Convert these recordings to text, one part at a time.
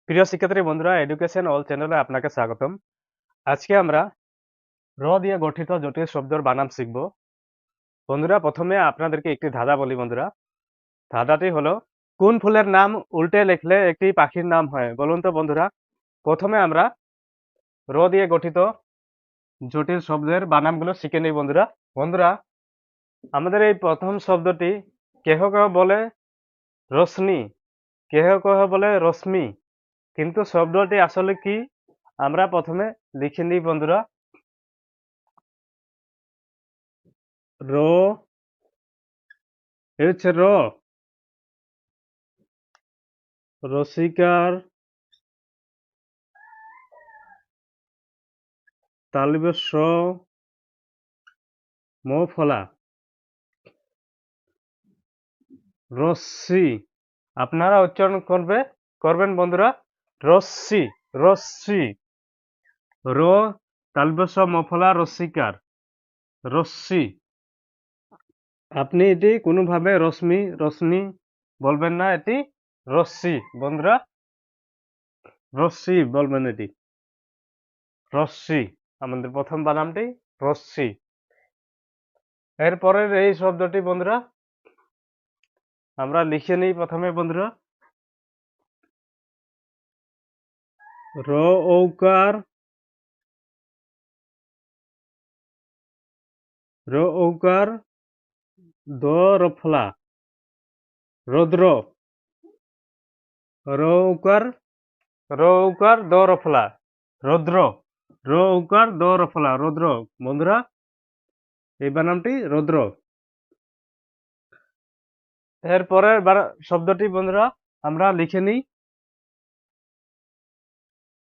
প্রিয় শিক্ষার্থী বন্ধুরা, এডুকেশন অল চ্যানেলে আপনাকে স্বাগতম। আজকে আমরা র দিয়ে গঠিত জটিল শব্দের বানান শিখব। বন্ধুরা, প্রথমে আপনাদেরকে একটি ধাঁধা বলি বন্ধুরা। ধাঁধাটি হলো, কোন ফুলের নাম উল্টে লিখলে একটি পাখির নাম হয়? বলুন তো বন্ধুরা। প্রথমে আমরা র দিয়ে গঠিত জটিল শব্দের বানানগুলো শিখে নিই বন্ধুরা। বন্ধুরা, আমাদের এই প্রথম শব্দটি কেহ কেহ বলে রশ্মি, কেহ কেহ বলে রশ্মি, কিন্তু শব্দটি আসলে কি আমরা প্রথমে লিখে নিই বন্ধুরা। র এ হচ্ছে র, রসিকার, তালব্য স, ম ফলা, রশ্মি। আপনারা উচ্চারণ করবেন বন্ধুরা, রশ্মি, রশ্মি। র তালব্য স ম ফলা রসিকার, রশ্মি। আপনি এটি কোনোভাবে রশ্মি রশ্মি বলবেন না, এটি রশ্মি বন্ধুরা, রশ্মি বলবেন। এটি রশ্মি, আমাদের প্রথম বানানটি রশ্মি। এরপরের এই শব্দটি বন্ধুরা আমরা লিখে নিই প্রথমে বন্ধুরা। র ঔকার, র ঔকার দ রফলা, রৌদ্র, র ঔকার, র ঔকার দ রফলা, রৌদ্র, র ঔকার দ রফলা, রৌদ্র। বন্ধুরা, এই বানানটি রৌদ্র। এরপরের শব্দটি বন্ধুরা আমরা লিখে নিই।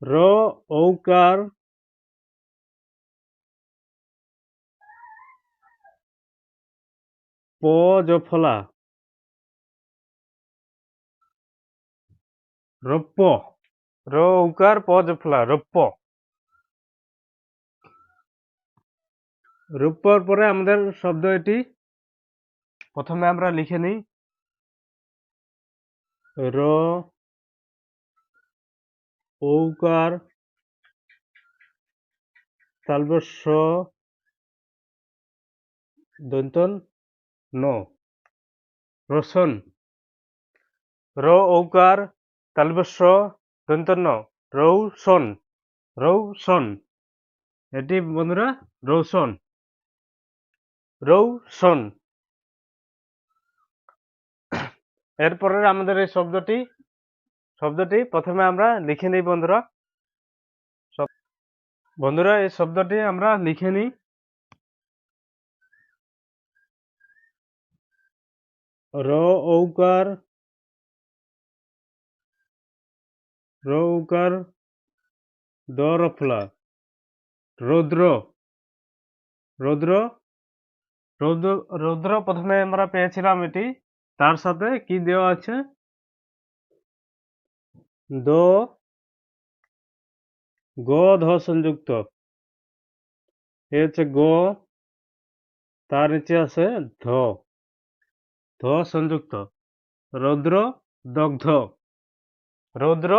র ঔকার প জফলা, রৌপ্য, র ঔকার প জফলা, রৌপ্য। রৌপ্যর পরে আমাদের শব্দ এটি প্রথমে আমরা লিখে নিই। র ঔকার তালব্য স দন্তন ন, রসন, র ঔকার তালব্য স দন্তন ন, রৌসন, রৌসন। এটি বন্ধুরা রৌসন, রৌসন। এরপরের আমাদের এই শব্দটি প্রথমে আমরা লিখে নিই বন্ধুরা। বন্ধুরা, এই শব্দটি আমরা লিখে নিই। র ঔকার, র ঔকার দ রফলা, রৌদ্র, রৌদ্র, রৌদ্র, রৌদ্র প্রথমে আমরা পেয়েছিলাম এটি, তার সাথে কি দেওয়া আছে? দ, গ ধ সংযুক্ত, এ হচ্ছে গ, তার নিচে আছে ধ, ধ সংযুক্ত, রৌদ্র, দগ্ধ, রৌদ্র,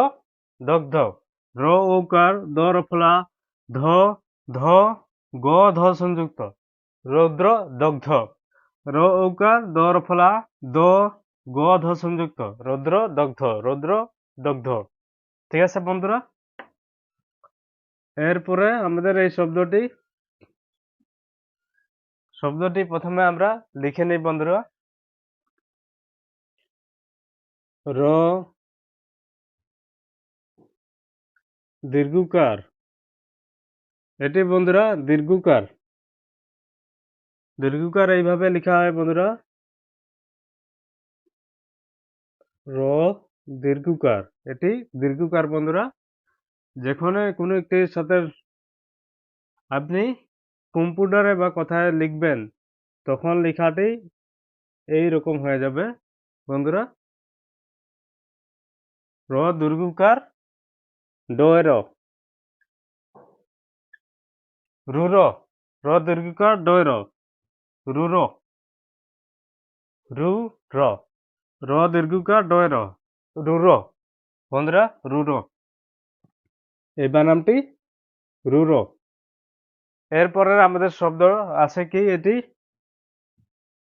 দগ্ধ। র ঔকার দ রফলা, ধ, ধ, গ ধ সংযুক্ত, রৌদ্র, দগ্ধ। র ঔকার দ রফলা, দ, গ ধ সংযুক্ত, রৌদ্র, দগ্ধ, রৌদ্র, দগ্ধ। ঠিক আছে বন্ধুরা। এরপরে আমাদের এই শব্দটি প্রথমে আমরা লিখে নিই বন্ধুরা। র দীর্ঘকার, এটি বন্ধুরা দীর্ঘকার, দীর্ঘকার এইভাবে লেখা হয় বন্ধুরা। র দীর্ঘকার, এটি দীর্ঘকার বন্ধুরা। যেখানে কোনো একটি সাথে আপনি কম্পিউটারে বা কথায় লিখবেন, তখন লেখাটি এই রকম হয়ে যাবে বন্ধুরা। র দীর্ঘকার ডয় র, রুর, র দীর্ঘকার ডয় র, রুর, রু র, র দীর্ঘকার ডয় র, রুর। বন্ধুরা রুরো, এই বানানটি রুরো। এরপরে আমাদের শব্দ আছে কি এটি,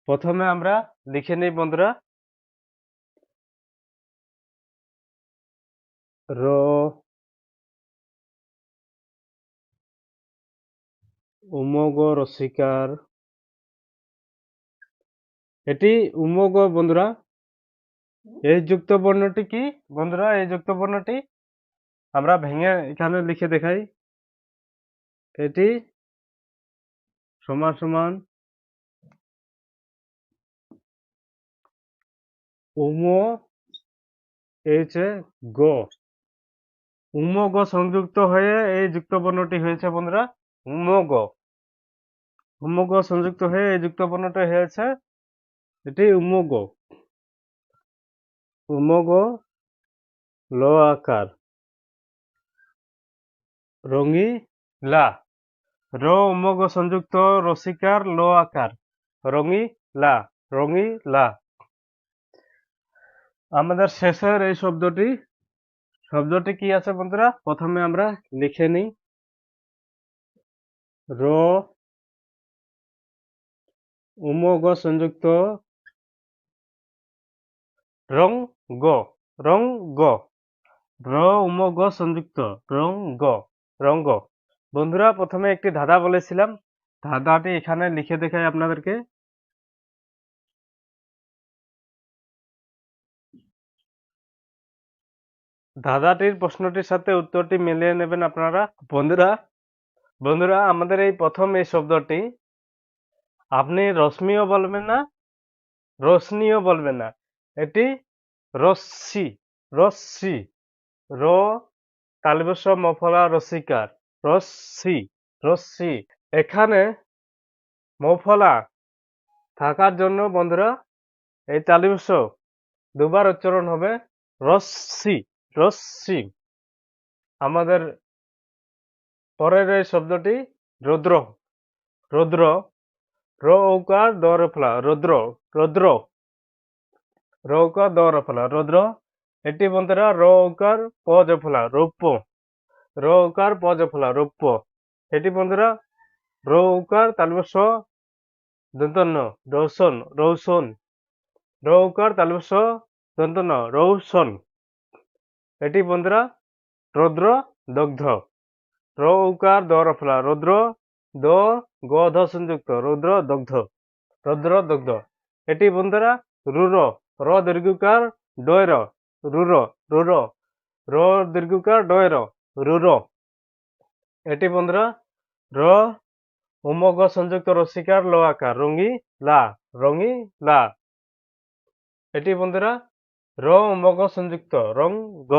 প্রথমে আমরা লিখে নিই বন্ধুরা, র, উমগ রসিকার, এটি উমগ বন্ধুরা। এই যুক্ত বর্ণটি কি বন্ধুরা, এই যুক্ত বর্ণটি আমরা ভেঙে এখানে লিখে দেখাই, এটি সমান সমান উম এইচ গ, উমগ সংযুক্ত হয়ে এই যুক্ত বর্ণটি হয়েছে বন্ধুরা উমগ, উমগ সংযুক্ত হয়ে এই যুক্ত বর্ণটি হয়েছে এটি উমগ, উমগ ল আকার, রঙিলা, র উমগ সংযুক্ত রসিকার ল আকার, রঙিলা, রঙিলা। আমাদের শেষের এই শব্দটি কি আছে বন্ধুরা, প্রথমে আমরা লিখে নিই, র উমগ সংযুক্ত রঙ্গ, রঙ্গ, র উমগ সংযুক্ত রঙ্গ, রঙ্গ। বন্ধুরা প্রথমে একটি ধাঁধা বলেছিলাম, ধাঁধাটি এখানে লিখে দেখাই আপনাদেরকে। ধাঁধাটির প্রশ্নটির সাথে উত্তরটি মিলিয়ে নেবেন আপনারা। বন্ধুরা বন্ধুরা আমাদের এই প্রথম এই শব্দটি আপনি রশ্মিও বলবেন না, রোশনিও বলবেন না, এটি রশ্মি, রশ্মি, র তালব্য মফলা রসিকার, রশ্মি, রশ্মি। এখানে মফলা থাকার জন্য বন্ধুরা এই তালব্য দুবার উচ্চারণ হবে রশ্মি, রশ্মি। আমাদের পরের এই শব্দটি রৌদ্র, রৌদ্র, র ঔকার দ র ফলা, রৌদ্র, রৌদ্র, র ঔকার দ র ফলা, রৌদ্র। এটি বন্ধুরা র ঔকার প জ ফলা, রৌপ্য, র ঔকার প জ ফলা, রৌপ্য। এটি বন্ধুরা র ঔকার তালব্য স দন্তন্য, রৌশন, রৌশন, র ঔকার তালব্য স দন্তন্য, রৌশন। এটি বন্ধুরা রৌদ্র দগ্ধ, র ঔকার দ র ফলা, রৌদ্র, দ গ ধ সংযুক্ত, রৌদ্র দগ্ধ, রৌদ্র দগ্ধ। এটি বন্ধুরা রুর, র দীর্ঘকার ডয় র, রুর, রুর, র দীর্ঘকার ডয় র, রুর। এটি বন্ধুরা র উমগ সংযুক্ত রসিকার ল আকার, রঙিলা, রঙিলা। এটি বন্ধুরা র উমগ সংযুক্ত রঙ্গ,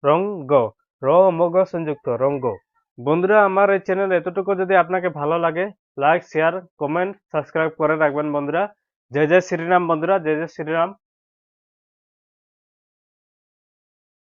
রঙ্গ, র উমগ সংযুক্ত রঙ্গ। বন্ধুরা আমার এই চ্যানেল এতটুকু যদি আপনাকে ভালো লাগে, লাইক শেয়ার কমেন্ট সাবস্ক্রাইব করে রাখবেন বন্ধুরা। জয় জয় শ্রীরাম বন্ধুরা, জয় জয় শ্রীরাম।